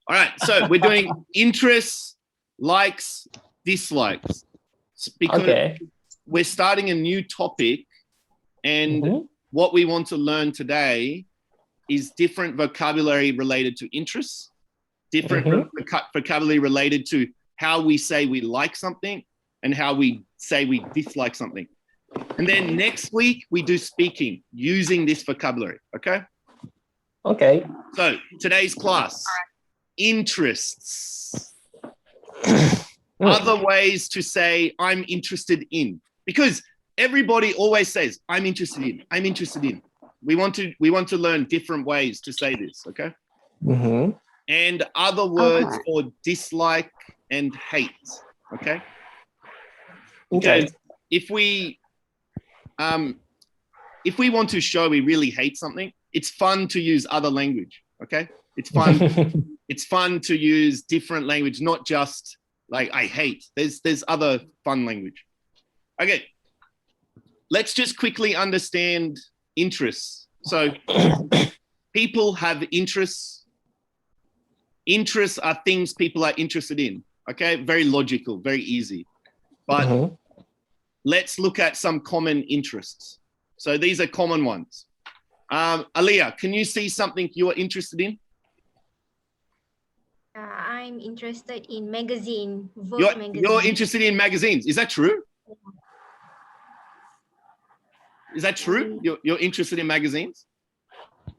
All right, so we're doing interests, likes, dislikes. Because we're starting a new topic, and what we want to learn today is different vocabulary related to interests, different vocabulary related to how we say we like something and how we say we dislike something. And then next week, we do speaking using this vocabulary, okay? Okay. So today's class, interests. Other ways to say I'm interested in. Because everybody always says, I'm interested in, I'm interested in. We want to learn different ways to say this, okay? And other words for dislike and hate, okay? Because if we want to show we really hate something, it's fun to use other language, okay? It's fun. It's fun to use different language, not just like I hate. There's other fun language. Okay, let's just quickly understand interests. So people have interests. Interests are things people are interested in, okay? Very logical, very easy. But let's look at some common interests. So these are common ones. Aliyah, can you see something you're interested in? I'm interested in magazine. You're interested in magazines. Is that true? Is that true? You're interested in magazines?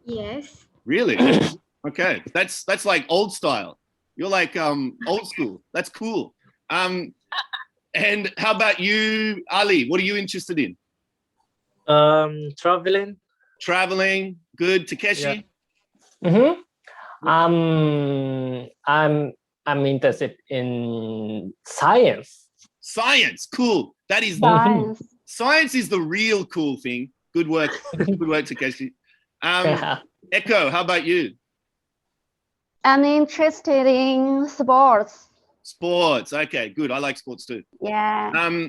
Yes. Really? Okay. That's like old style. You're like old school. That's cool. And how about you, Ali? What are you interested in? Traveling. Traveling. Good. Takeshi? Yeah. I'm interested in science. Science. Cool. That is science is the real cool thing. Good work. Good work, Takeshi. Echo, how about you? I'm interested in sports. Sports. Okay, good. I like sports too. Yeah.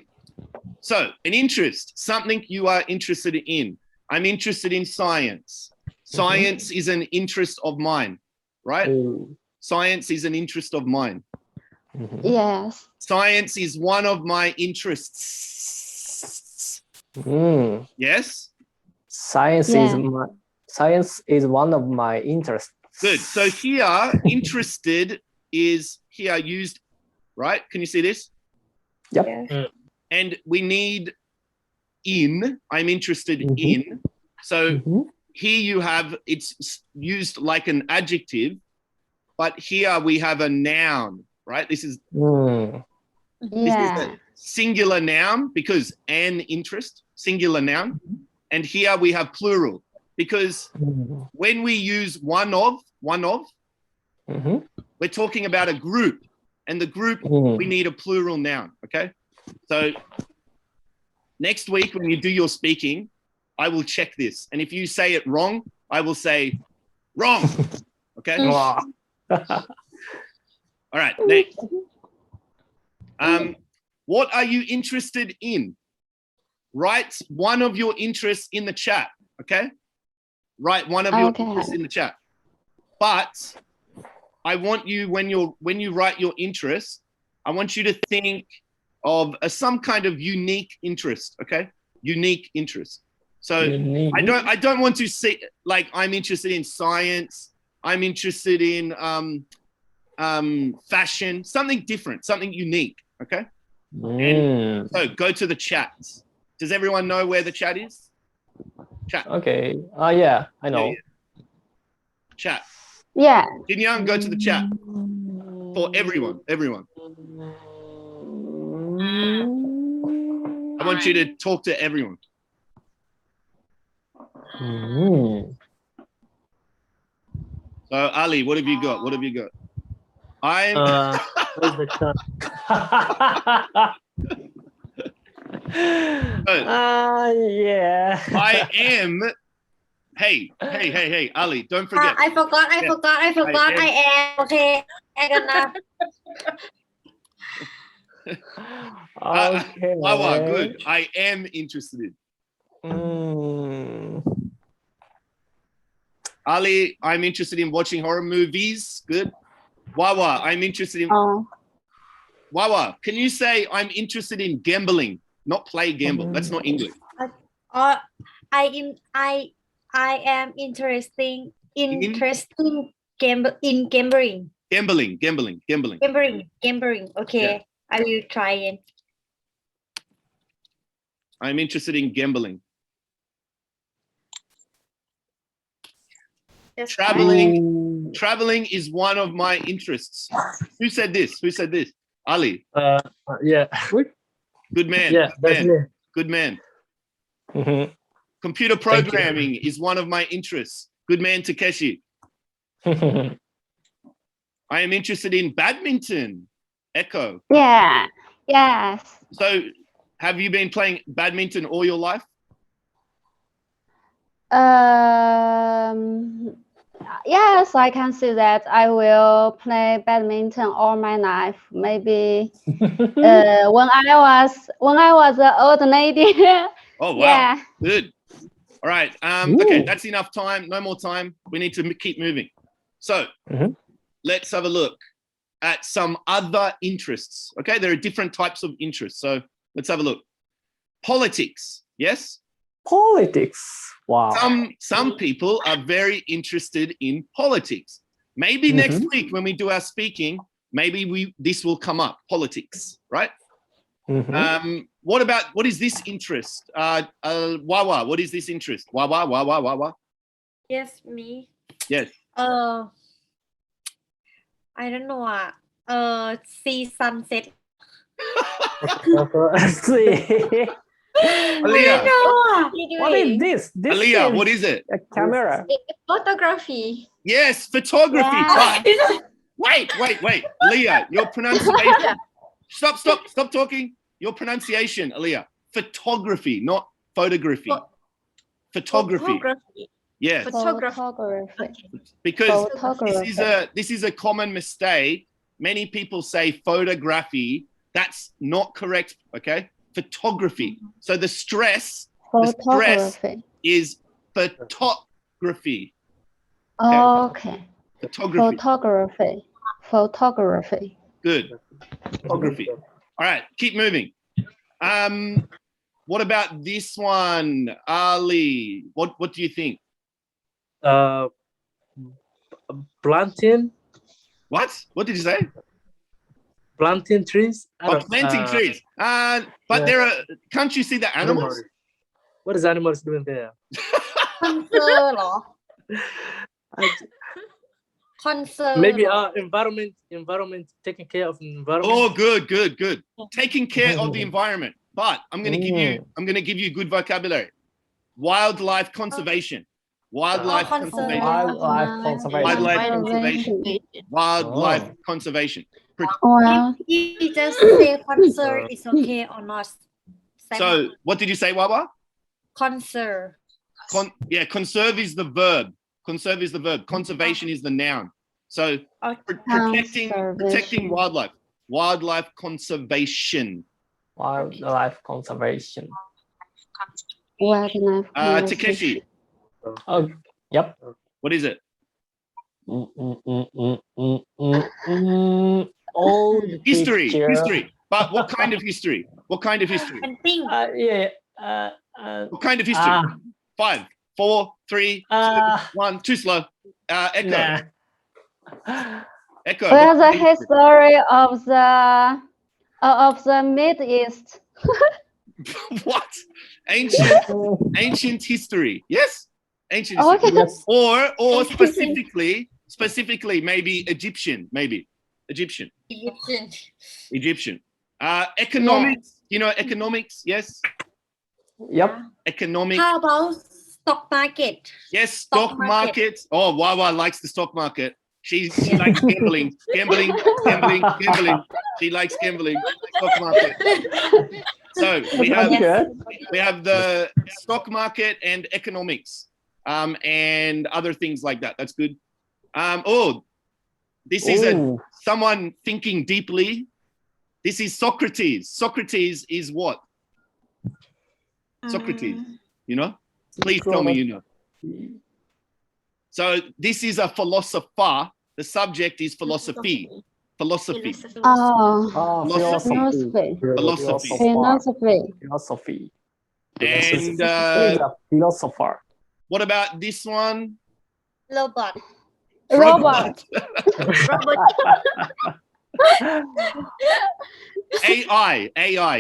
So an interest, something you are interested in. I'm interested in science. Science is an interest of mine, right? Science is an interest of mine. Yes. Science is one of my interests. Yes? Science is one of my interests. Good. So here, interested is here used, right? Can you see this? Yep. And we need in. I'm interested in. So here you have, it's used like an adjective, but here we have a noun, right? This is a singular noun because an interest, singular noun. And here we have plural because when we use one of, we're talking about a group, and the group, we need a plural noun, okay? So next week when you do your speaking, I will check this. And if you say it wrong, I will say wrong, okay? All right, next. What are you interested in? Write one of your interests in the chat, okay? Write one of your interests in the chat. But I want you, when you write your interest, I want you to think of some kind of unique interest, okay? Unique interest. So I don't want to say like I'm interested in science. I'm interested in fashion, something different, something unique, okay? And so go to the chat. Does everyone know where the chat is? Chat. Okay. Yeah, I know. Yeah. Chat. Yeah. Jin Young, go to the chat for everyone. I want you to talk to everyone. So Ali, what have you got? What have you got? I'm yeah. I am. Hey, Ali, don't forget. I forgot. I am. Okay. I gonna. Okay. Wawa, good. I am interested in. Ali, I'm interested in watching horror movies. Good. Wawa, I'm interested in. Oh. Wawa, can you say I'm interested in gambling, not play gamble? That's not English. I am interesting in gambling. Gambling. Okay, Yeah. I will try it. I'm interested in gambling. Just Traveling is one of my interests. Who said this? Ali. Yeah. Good man. Yeah, that's me. Good man. Mhm. Computer programming is one of my interests. Good man, Takeshi. I am interested in badminton. Echo. Yeah. Yes. So, have you been playing badminton all your life? Yes, I can see that. I will play badminton all my life. Maybe when I was an old lady. Oh wow. Yeah. Good. All right. Okay, that's enough time. No more time. We need to keep moving. So let's have a look at some other interests. Okay, there are different types of interests. So let's have a look. Politics. Yes. Politics. Wow. Some people are very interested in politics. Maybe next week when we do our speaking, maybe this will come up. Politics, right? What is this interest? Wawa, what is this interest? Wawa. Yes, me. Yes. I don't know. See sunset. See. Aliyah, What is this? This Aliyah, what is it? a camera. Photography. Yes, photography. Yeah. Wait. Aliyah, your pronunciation. Stop talking. Your pronunciation, Aliyah. Photography, not photography. Photography. Yes. Photography. Because Photography. this is a common mistake. Many people say photography. That's not correct, okay? Photography. So the stress is photography. Okay. Photography. Good. Photography. All right, keep moving. What about this one, Ali? What do you think? Planting. What did you say? Planting trees. Planting trees. But there are. Can't you see the animals? What is animals doing there? Concern. Maybe environment, taking care of the environment. Oh, good. Taking care of the environment. But I'm going to give you good vocabulary. Wildlife conservation. Wildlife conservation. Wildlife conservation. Well, You just say concern is okay or not. So, what did you say, Wawa? Concern. Conserve is the verb. Conservation is the noun. So, protecting wildlife. Wildlife conservation. Wildlife conservation. Takeshi. Oh, yep. What is it? Old History. But what kind of history? And think. What kind of history? 5, 4, 3, 2, 1. Too slow. Echo. Nah. Echo. well, the history of the Middle East. What? Ancient history. Yes. Ancient history. Okay. Or specifically maybe Egyptian. Egyptian. Economics. You know economics? Yes. Yep. Economic. How about stock market? Yes, stock market. Oh, Wawa likes the stock market. She likes gambling. She likes gambling. Stock market. So we have the stock market and economics, and other things like that. That's good. This is someone thinking deeply. This is Socrates. Socrates is what? Socrates. You know? Please tell me you know. So this is a philosopher. The subject is philosophy. Philosophy. Oh, Philosophy. philosophy. Philosopher. Philosophy. Philosophy. And He's a philosopher. what about this one? Robot. Robot. Robot. AI,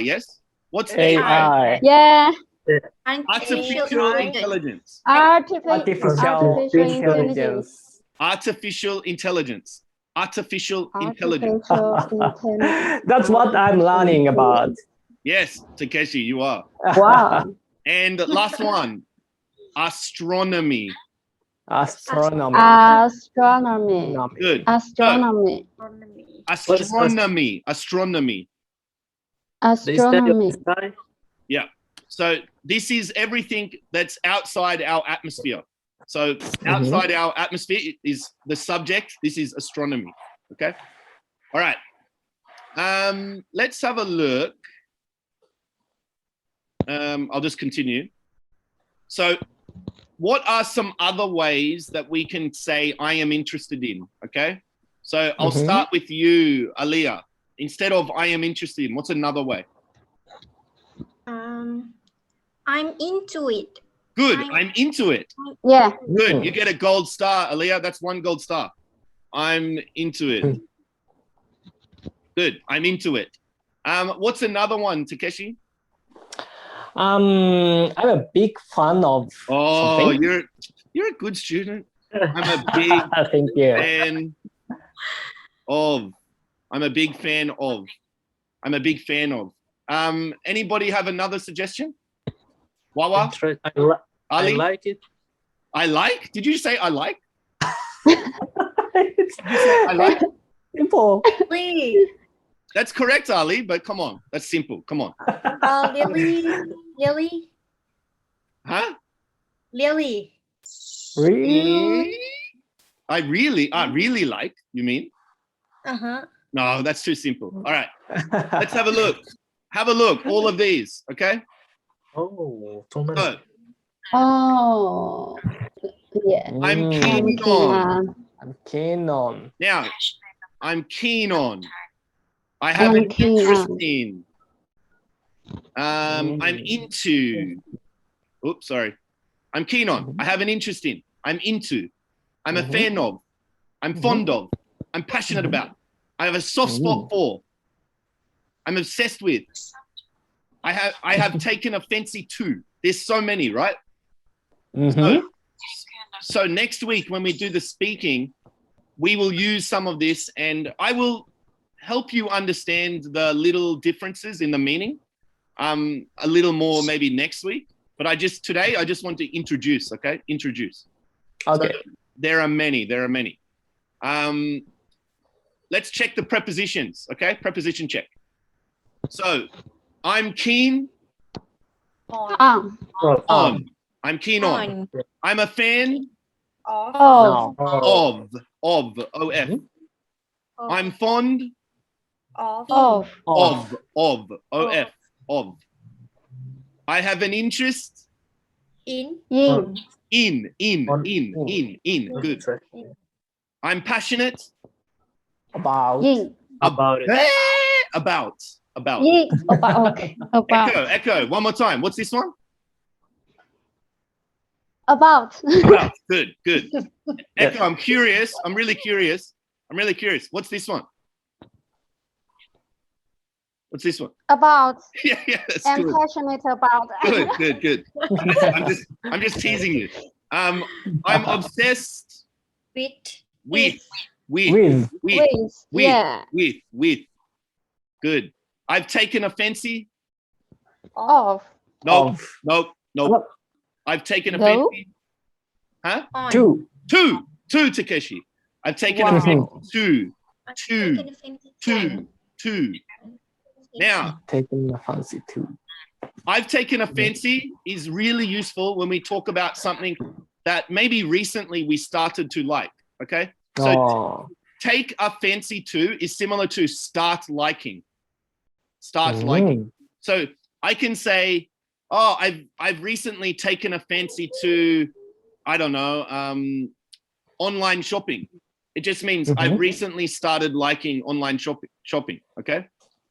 yes? What's AI? AI. Yeah. Artificial intelligence. Artificial intelligence. Artificial intelligence. Artificial intelligence. Artificial intelligence. That's what I'm learning about. Yes, Takeshi, you are. Wow. And last one, astronomy. Astronomy. Astronomy. Good. Astronomy. Astronomy. Astronomy. The study of Astronomy. the sky. Yeah. So this is everything that's outside our atmosphere. So outside our atmosphere is the subject. This is astronomy. Okay. All right. Let's have a look. I'll just continue. So what are some other ways that we can say I am interested in? Okay. So I'll start with you, Aliyah. Instead of I am interested in, what's another way? I'm into it. Good. I'm into it. Yeah. Good. You get a gold star, Aliyah. That's 1 gold star. I'm into it. Good. I'm into it. What's another one, Takeshi? I'm a big fan of Oh, something. you're a good student. I'm a big Thank you. fan of. I'm a big fan of. I'm a big fan of. Anybody have another suggestion? Wawa? I Ali? like it. I like? Did you say I like? It's I like? simple. Lily. That's correct, Ali, but come on. That's simple. Come on. Lily. Huh? Lily. Really? I really like, you mean? Uh-huh. No, that's too simple. All right. Let's have a look. Have a look. All of these, okay? Oh, so many. So, Oh. Yeah. I'm keen on. I'm keen on. Now, I'm keen on. I have I'm an keen interest on. in. I'm into. Oops, sorry. I'm keen on. I have an interest in. I'm into. I'm a fan of. I'm fond of. I'm passionate about. I have a soft spot for. I'm obsessed with. I have taken a fancy to. There's so many, right? So next week when we do the speaking, we will use some of this and I will help you understand the little differences in the meaning a little more maybe next week. But today I just want to introduce, okay? Introduce. Okay. So there are many. Let's check the prepositions, okay? Preposition check. So I'm keen On. on. I'm keen on. I'm a fan Of. of. O-F. I'm fond Of. of. O-F. Of. I have an interest In. In. in. Good. I'm passionate About. Yin. About it. about. Yin. About. Okay. About. Echo. One more time. What's this one? About. About. Good. Echo, I'm curious. I'm really curious. What's this one? What's this one? About. Yeah, that's I'm good. passionate about. Good. I'm just teasing you. I'm obsessed With. with. Yeah. Good. I've taken a fancy. Of. Nope. What? I've taken a No. fancy. Huh? On. Two, Takeshi. I've taken a Wow. fancy. Two. Now, Taking a fancy too. I've taken a fancy is really useful when we talk about something that maybe recently we started to like. Okay. So take a fancy to is similar to start liking. Start liking. So I can say, oh, I've recently taken a fancy to, I don't know, online shopping. It just means I've recently started liking online shopping. Okay,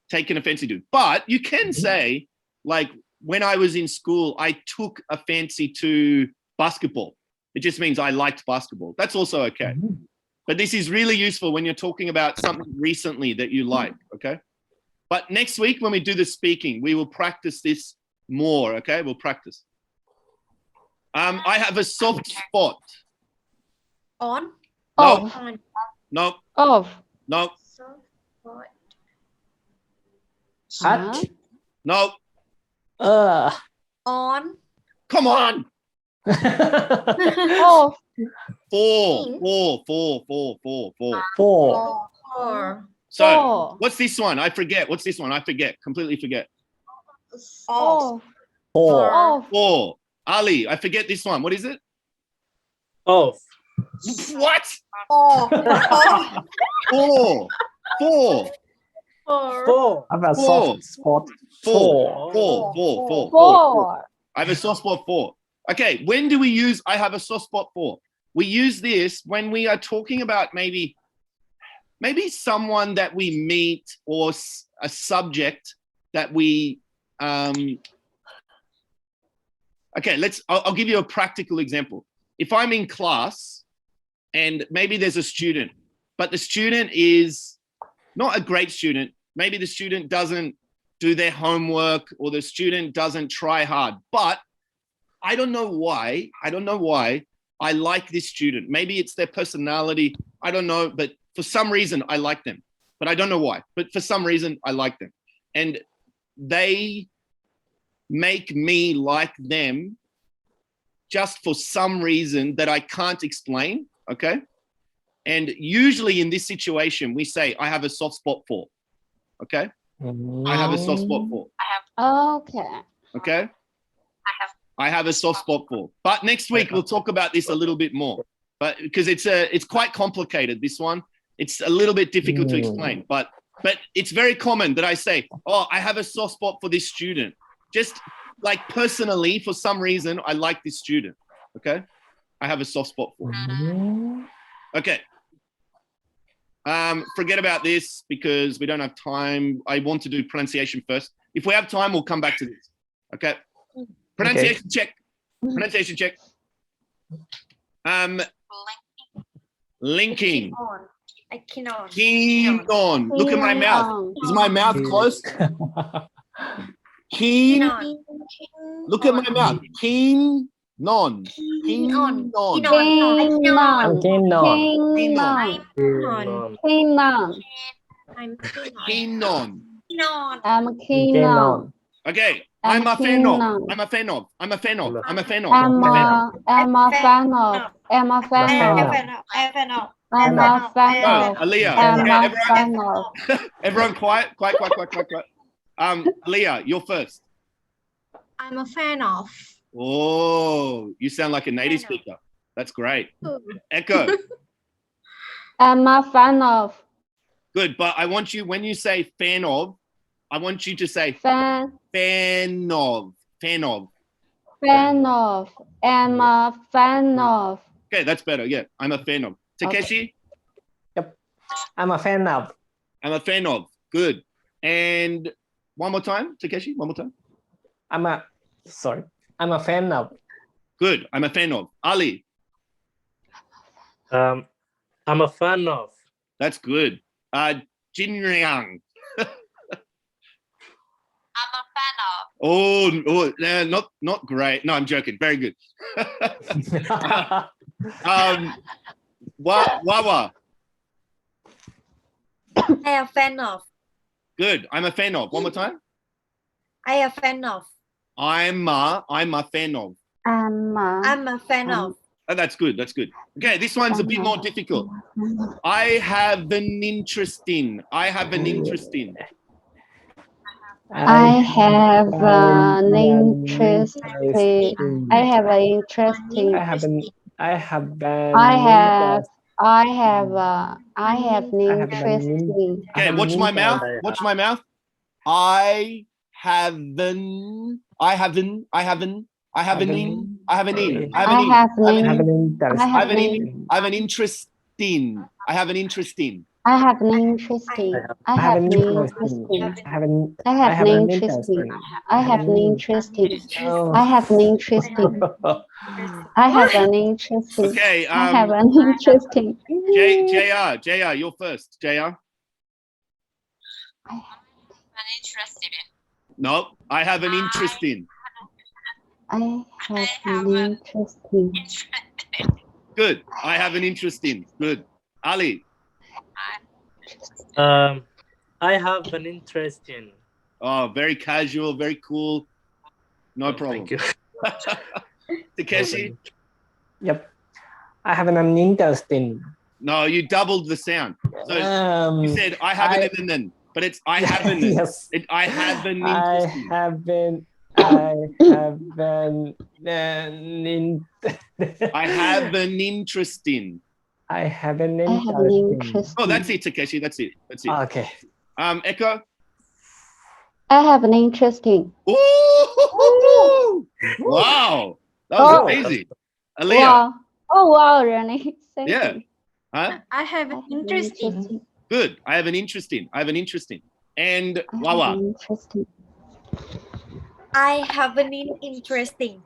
taken a fancy to. But you can say, like, when I was in school, I took a fancy to basketball. It just means I liked basketball. That's also okay. But this is really useful when you're talking about something recently that you like. Okay. But next week when we do the speaking, we will practice this more. Okay, we'll practice. I have a soft spot. On. No. On. No. Off. No. Soft spot. Hot. No. On. Come on. Off. Four. Or. So Four. what's this one? I forget. What's this one? I forget. Completely forget. Off. Four. Off. Four. Ali, I forget this one. What is it? Off. What? Or. Four. Or. Four. I have a Four. soft spot. Four. I have a soft spot for. Okay, when do we use I have a soft spot for? We use this when we are talking about maybe someone that we meet or a subject that we okay, I'll give you a practical example. If I'm in class and maybe there's a student, but the student is not a great student, maybe the student doesn't do their homework or the student doesn't try hard, but I don't know why I like this student. Maybe it's their personality. I don't know, but for some reason I like them, but I don't know why, but for some reason I like them. And they make me like them just for some reason that I can't explain, okay? And usually in this situation, we say, I have a soft spot for, okay? I have a soft spot for, Okay. okay? I have a soft spot for. But next week, we'll talk about this a little bit more, but because it's quite complicated, this one. It's a little bit difficult to explain, but it's very common that I say, oh, I have a soft spot for this student. Just like personally, for some reason, I like this student, okay? I have a soft spot for. Okay. Forget about this because we don't have time. I want to do pronunciation first. If we have time, we'll come back to this, okay? Pronunciation check. Pronunciation check. Linking. I cannot. Keen on. Look at my mouth. Is my mouth close? Keen. Look at my mouth. Keen on. Keen on. I'm keen on. Keen on. Keen on. I'm keen on. Okay. I'm a fan of. I'm a fan of. I'm a fan of. I'm a fan of. I'm a fan of. I'm a fan of. I'm a fan of. Aaliyah. I'm a Okay, fan of. everyone quiet. Aaliyah, you're first. I'm a fan of. Oh, you sound like a native speaker. That's great. Echo. I'm a fan of. Good, but I want you, when you say fan of, I want you to say Fan of. of. I'm a fan of. Okay, that's better. Yeah, I'm a fan of. Takeshi, I'm a fan of. I'm a fan of. Good. And one more time, Takeshi, one more time. I'm a fan of. Good. I'm a fan of. Ali, I'm a fan of. that's good. Jinryang. I'm a fan of. Oh, not great. No, I'm joking. Very good. Wawa. I am a fan of. Good. I'm a fan of. One more time. I am a fan of. I'm a fan of. I'm a fan of. Oh, that's good. That's good. Okay, this one's a bit more difficult. I have an interest in. I have an interest in. I have an interest in. Okay, watch my mouth. Watch my mouth. I have an interest in. I have an interest in. I have an interesting. I have an interesting. I have an interesting. I have an interesting. I have an interesting. I have an interesting. Okay. I have an interesting. JR, you're first. JR. An interested in. No, I have an interest in. I have an interesting. Good. I have an interest in. Good. Ali. I have an interest in. Oh, very casual, very cool. No problem. Thank you. Takeshi. Yep. I have an interesting. No, you doubled the sound. So you said I have an and then, but it's I have an. Yes. I have an I interest in. have an. I have an I have an interest in. I have an I have an interesting. interesting. Oh, that's it, Takeshi. That's it. That's it. Okay. Echo. I have an interesting. Ooh! Wow, that was Oh. amazing. Aaliyah. Wow. Oh wow, really? Thank Yeah. you. Huh? I have I an have an interesting. interesting. Good. I have an interest in. I have an interest in. And I have Wawa. an interesting. I have an interesting.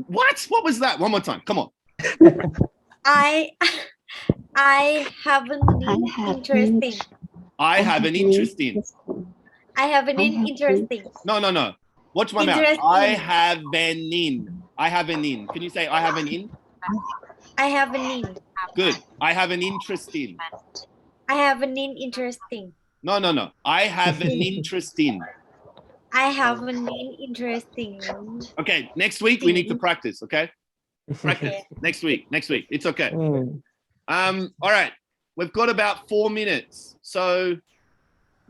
What? What was that? One more time. Come on. I have an I have interesting. I have an interest in. I have an I have interesting. No. Watch my mouth. Interesting. I have an in. I have an in. Can you say I have an in? I have an in. Good. I have an interest in. I have an interesting. No. I have an interest in. I have an interesting. Okay. Next week we need to practice. Okay. Practice. Okay. Next week. It's okay. Mm. All right. We've got about 4 minutes. So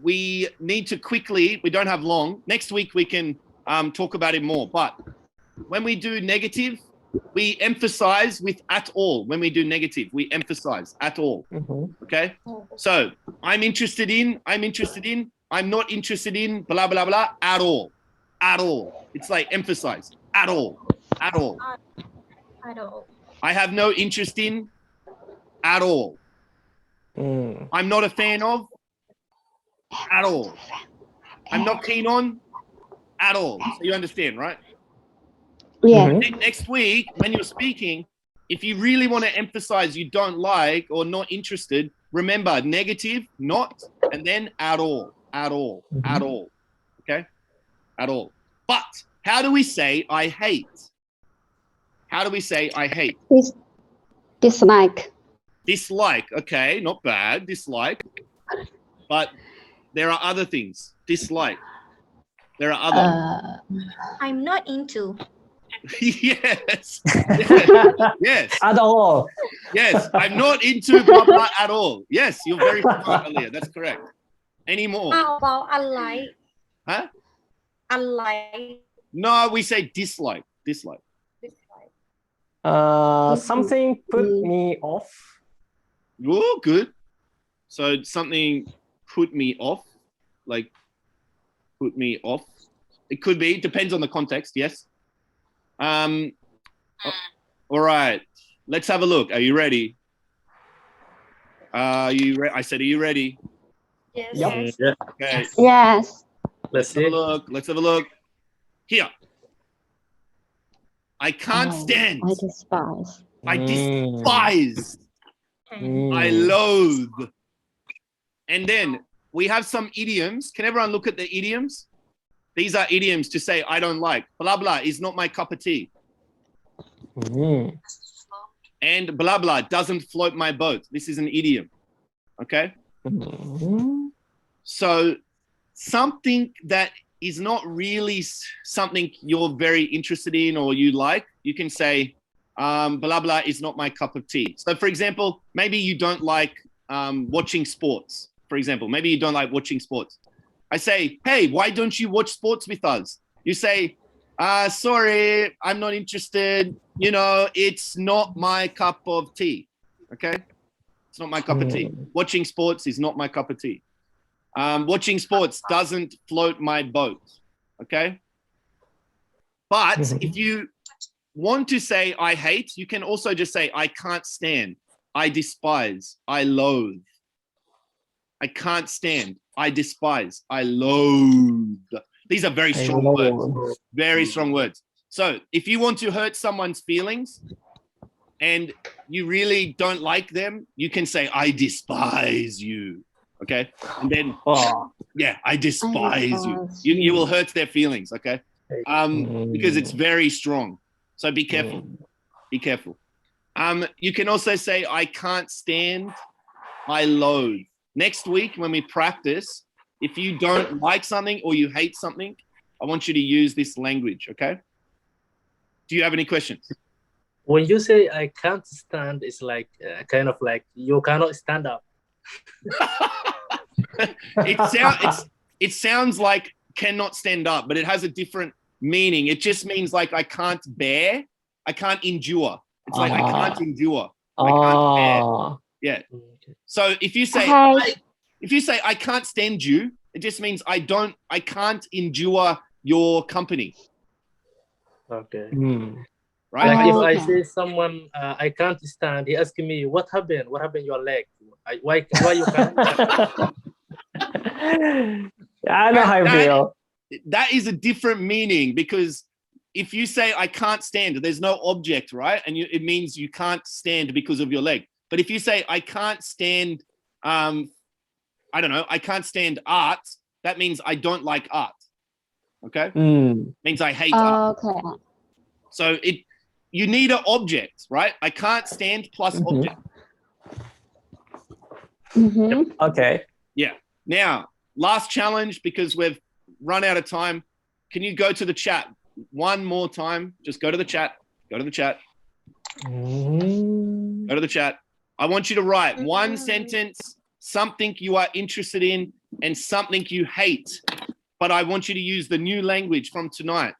we need to quickly, we don't have long. Next week we can talk about it more. But when we do negative, we emphasize with at all. When we do negative, we emphasize at all. Mhm. Okay. So I'm interested in, I'm not interested in, blah, blah, blah, at all. At all. It's like emphasize. At all. At all. I don't. I have no interest in, at all. Mm. I'm not a fan of, at all. I'm not keen on, at all. So you understand, right? Yeah. Mhm. Next week, when you're speaking, if you really want to emphasize you don't like or not interested, remember negative, not, and then at all, at all, at all. Okay? At all. But how do we say I hate? How do we say I hate? Dislike. Dislike. Okay, not bad. Dislike. But there are other things. Dislike. There are other. I'm not into. Yes. Yes. At all. Yes. I'm not into blah blah at all. Yes, you're very smart, Aaliyah. That's correct. Any more? How about I like? Huh? I like. No, we say dislike. Dislike. Something put me off. Oh, good. So something put me off, like put me off. It could be. Depends on the context. Yes. All right. Let's have a look. Are you ready? I said, are you ready? Yes. Yep. Yeah. Okay. Yes. Let's Have a see. look. Let's have a look. Here. I can't stand. I despise. I despise. Mm. I loathe. And then we have some idioms. Can everyone look at the idioms? These are idioms to say I don't like. Blah blah is not my cup of tea. Mm. And blah blah doesn't float my boat. This is an idiom. Okay? Mm. So something that is not really something you're very interested in or you like, you can say blah blah is not my cup of tea. So for example, maybe you don't like watching sports. For example, maybe you don't like watching sports. I say, hey, why don't you watch sports with us? You say, sorry, I'm not interested. You know, it's not my cup of tea. Okay? It's not my cup of tea. Watching sports is not my cup of tea. Watching sports doesn't float my boat. Okay? But if you want to say I hate, you can also just say I can't stand. I despise, I loathe. I can't stand, I despise, I loathe. These are very strong words, very strong words. So if you want to hurt someone's feelings and you really don't like them, you can say, I despise you. Okay. And then, yeah, I despise you. You will hurt their feelings. Okay. Because it's very strong. So be careful. Be careful. You can also say, I can't stand, I loathe. Next week, when we practice, if you don't like something or you hate something, I want you to use this language, okay? Do you have any questions? When you say I can't stand, it's like kind of like you cannot stand up. It sounds like cannot stand up, but it has a different meaning. It just means like I can't bear, I can't endure. It's like I can't endure. I can't bear. Yeah. So if you say I can't stand you, it just means I can't endure your company. Okay. Right? Like if I say someone I can't stand, he asking me what happened? What happened your leg? Why you can't? I know how I feel. That is a different meaning, because if you say I can't stand, there's no object, right? And it means you can't stand because of your leg. But if you say I can't stand, I don't know, I can't stand art, that means I don't like art. Okay? Means I hate art. Okay. So you need an object, right? I can't stand plus object. Okay. Yeah. Now, last challenge, because we've run out of time. Can you go to the chat one more time? Just go to the chat. Go to the chat. Go to the chat. I want you to write one sentence, something you are interested in, and something you hate. But I want you to use the new language from tonight.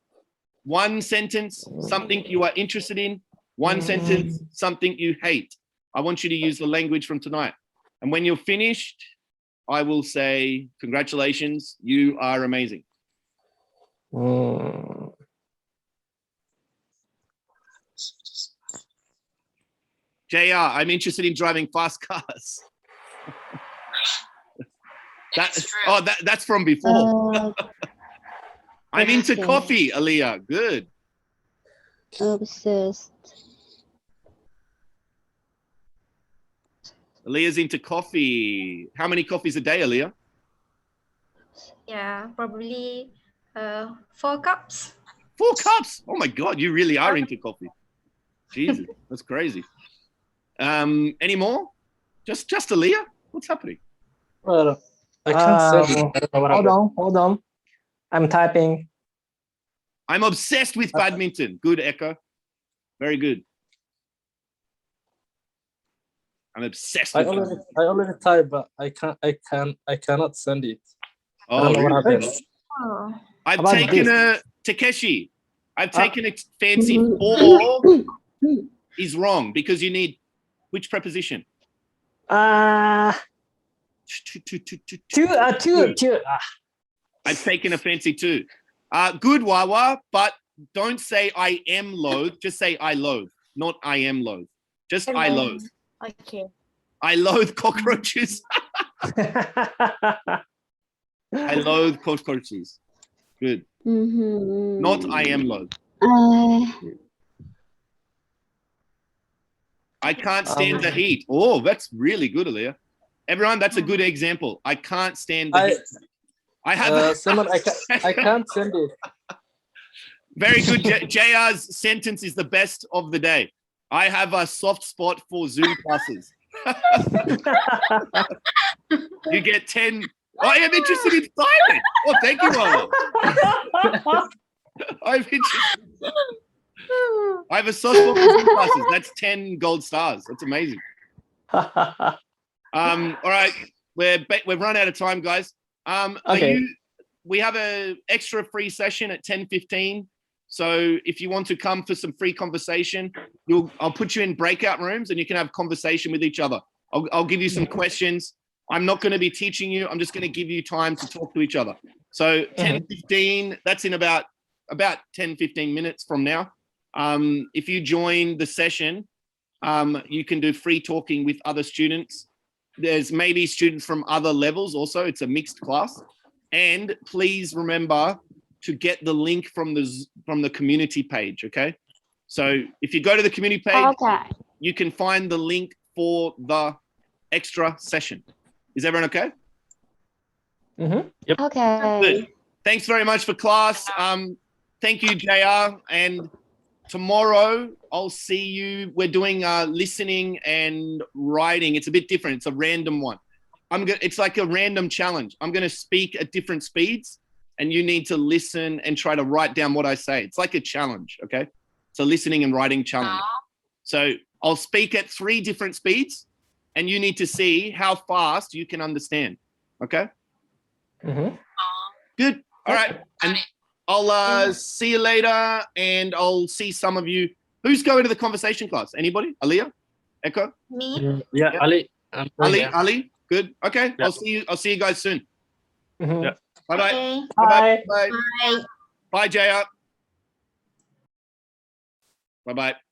One sentence, something you are interested in. One sentence, something you hate. I want you to use the language from tonight. And when you're finished, I will say, congratulations, you are amazing. JR, I'm interested in driving fast cars. That's from before. I'm into coffee, Aaliyah. Good. Obsessed. Aaliyah's into coffee. How many coffees a day, Aaliyah? Yeah, probably 4 cups. 4 cups? Oh my God, you really are into coffee. Jesus, that's crazy. Any more? Just Aaliyah? What's happening? Well, I can't say. Hold on. I'm typing. I'm obsessed with badminton. Good, Echo. Very good. I'm obsessed with badminton. I already typed, but I cannot send it. Oh, I don't know what really? happened. Oh. I've taken Takeshi. I've taken a fancy 4 is wrong, because you need which preposition? Two. I've taken a fancy 2. Good, Wawa, but don't say I am loath. Just say I loathe, not I am loath. Just I loathe. Okay. I loathe cockroaches. I loathe cockroaches. Good. Not I am loath. I can't stand the heat. Oh, that's really good, Aaliyah. Everyone, that's a good example. I can't stand the heat. I have someone I can't send it. Very good. JR's sentence is the best of the day. I have a soft spot for Zoom classes. You get 10. I am interested in Simon. Oh, thank you, Wawa. I'm interested. I have a soft spot for Zoom classes. That's 10 gold stars. That's amazing. All right, we've run out of time, guys. Okay. We have an extra free session at 10:15. So if you want to come for some free conversation, I'll put you in breakout rooms and you can have conversation with each other. I'll give you some questions. I'm not going to be teaching you. I'm just going to give you time to talk to each other. So 10:15, that's in about 10, 15 minutes from now. If you join the session, You can do free talking with other students. There's maybe students from other levels also. It's a mixed class. And please remember to get the link from the community page, okay? So if you go to the community page, Okay. you can find the link for the extra session. Is everyone okay? Okay. Good. Thanks very much for class. Thank you, JR. And tomorrow I'll see you. We're doing listening and writing. It's a bit different. It's a random one. It's like a random challenge. I'm going to speak at different speeds and you need to listen and try to write down what I say. It's like a challenge, okay? It's a listening and writing challenge. So I'll speak at 3 different speeds and you need to see how fast you can understand, okay? Good. All right. And I'll see you later and I'll see some of you. Who's going to the conversation class? Anybody? Aliyah? Echo? Me. Yeah, Ali. Ali? Good. Okay. Yeah. I'll see you guys soon. Yeah. Bye-bye. Okay. Bye-bye. Bye. Bye. Bye, JR. Bye-bye.